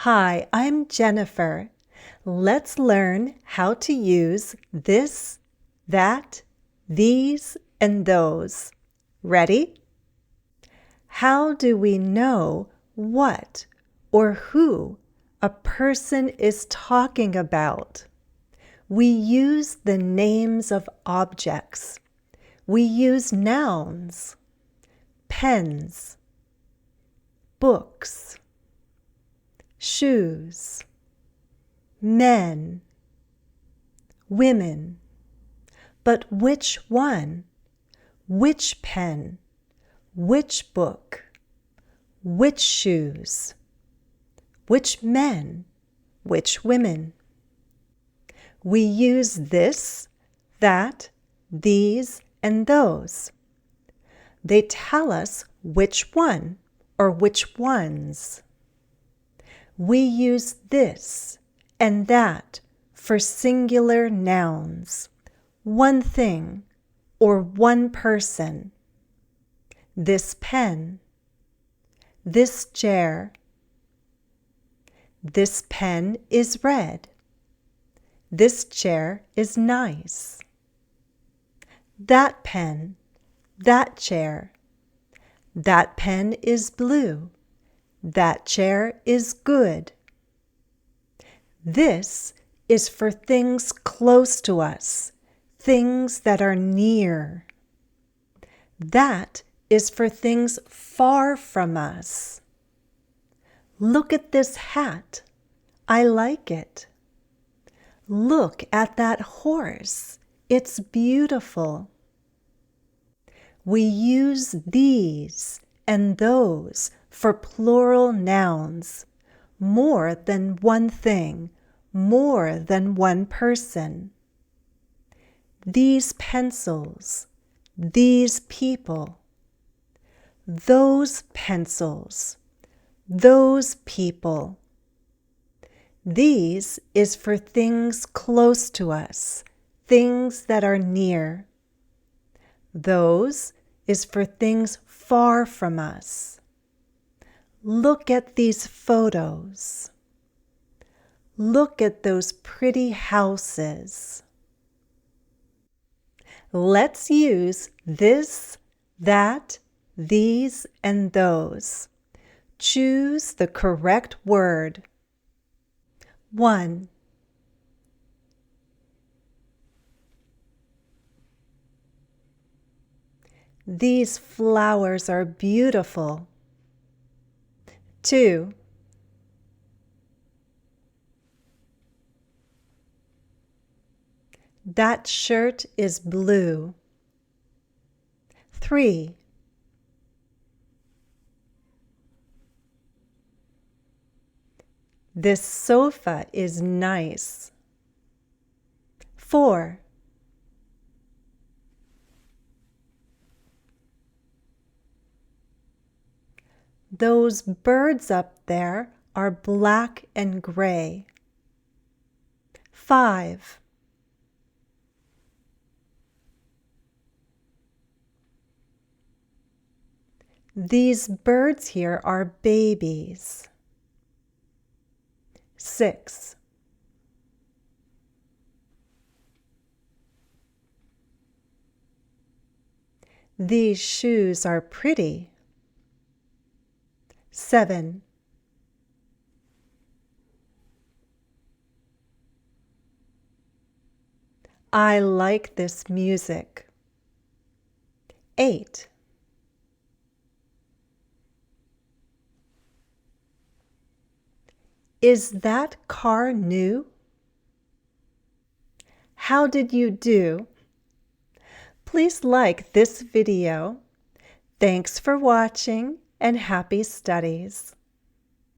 Hi, I'm Jennifer. Let's learn how to use this, that, these, and those. Ready? How do we know what or who a person is talking about? We use the names of objects. We use nouns, pens, books, shoes, men, women. But which one? Which pen? Which book? Which shoes? Which men? Which women? We use this, that, these, and those. They tell us which one or which ones. We use this and that for singular nouns, one thing or one person. This pen, this chair. This pen is red. This chair is nice. That pen, that chair. That pen is blue. That chair is good. This is for things close to us, things that are near. That is for things far from us. Look at this hat. I like it. Look at that horse. It's beautiful. We use these and those for plural nouns, more than one thing, more than one person. These pencils, these people, those pencils, those people. These is for things close to us, things that are near. Those is for things far from us. Look at these photos. Look at those pretty houses. Let's use this, that, these, and those. Choose the correct word. 1. These flowers are beautiful. 2. That shirt is blue. 3. This sofa is nice. 4. Those birds up there are black and gray. 5. These birds here are babies. 6. These shoes are pretty. 7. I like this music. 8. Is that car new? How did you do? Please like this video. Thanks for watching and happy studies.